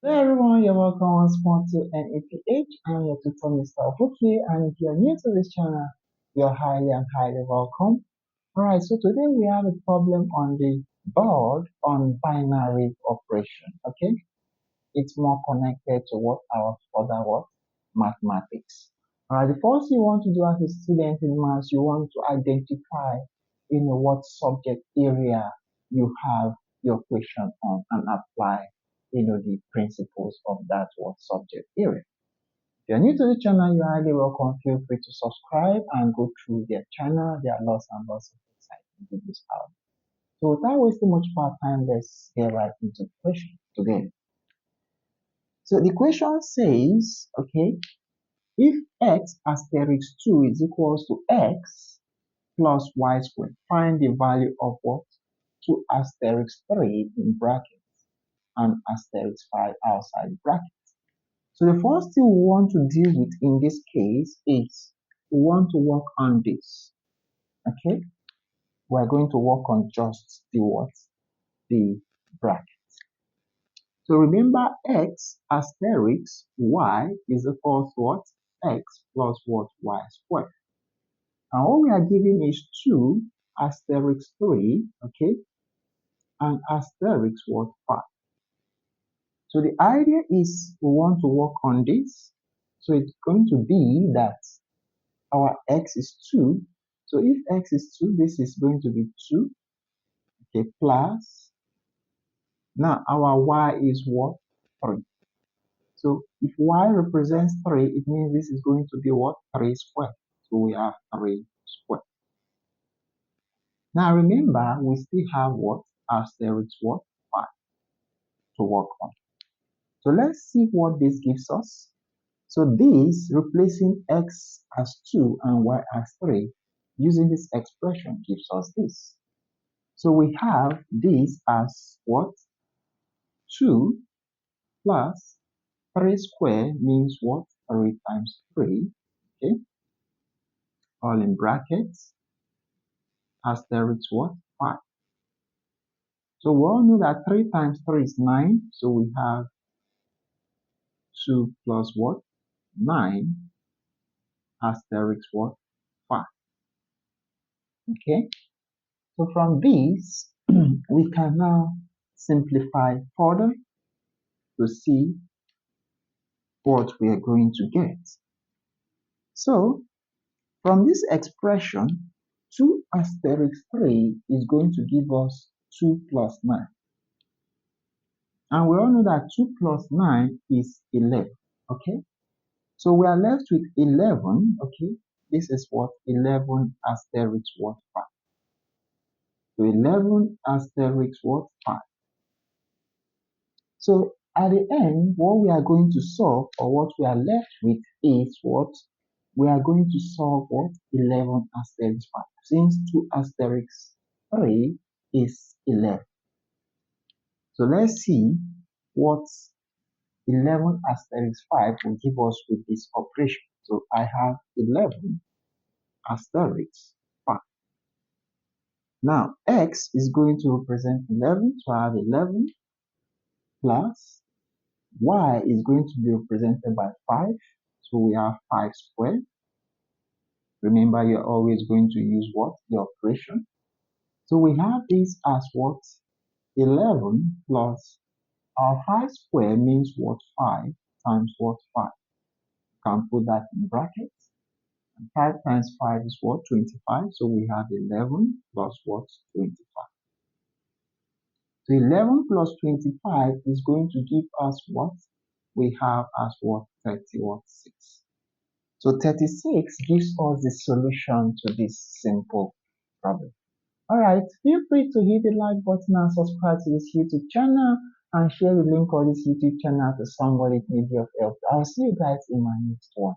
Hello everyone, you're welcome once more to NAPH. I'm your tutor Mr. Obuki, and if you're new to this channel, you're highly and highly welcome. Alright, so today we have a problem on the board on binary operation. Okay, it's more connected to what our other what mathematics. Alright, the first thing you want to do as a student in maths, you want to identify what subject area you have your question on and apply the principles of that what subject area. If you're new to the channel, you're highly welcome. Feel free to subscribe and go through their channel. There are lots and lots of exciting videos out. So without wasting much more time, let's get right into the question today. So the question says, okay, if x asterisk 2 is equals to x plus y squared, find the value of what? 2 asterisk 3 in brackets and asterisk 5 outside brackets. So the first thing we want to deal with in this case is we want to work on this. Okay, we're going to work on just the what? The bracket. So remember x asterisk y is equal to what? X plus what? Y squared. And what we are given is 2 asterisk 3, okay, and asterisk what? 5. So the idea is we want to work on this. So it's going to be that our x is 2. So if x is 2, this is going to be 2, okay, plus, now our y is what? 3. So if y represents 3, it means this is going to be what? 3 squared. So we have 3 squared. Now remember, we still have what? Asterisk what? 5 to work on. So let's see what this gives us. So this, replacing x as 2 and y as 3, using this expression gives us this. So we have this as what? 2 plus 3 square means what? 3 times 3, okay? All in brackets, asterisk what? 5. So we all know that 3 times 3 is 9, so we have 2 plus what? 9, asterisk what? 5. Okay? So from this, we can now simplify further to see what we are going to get. So from this expression, 2 asterisk 3 is going to give us 2 plus 9. And we all know that 2 plus 9 is 11. Okay? So we are left with 11. Okay? This is what? 11 asterisk what? 5. So 11 asterisk what? 5. So at the end, what we are going to solve, or what we are left with, is what? We are going to solve what? 11 asterisk 5. Since 2 asterisk 3 is 11. So let's see what 11 asterisk 5 will give us with this operation. So I have 11 asterisk 5. Now x is going to represent 11. So I have 11 plus y is going to be represented by 5. So we have 5 squared. Remember, you're always going to use what? The operation. So we have this as what? 11 plus our 5 square means what? 5 times what? 5. You can put that in brackets. And 5 times 5 is what? 25. So we have 11 plus what? 25. So 11 plus 25 is going to give us what? We have as what? 36. So 36 gives us the solution to this simple problem. Alright, feel free to hit the like button and subscribe to this YouTube channel and share the link of this YouTube channel to somebody it may be of help. I'll see you guys in my next one.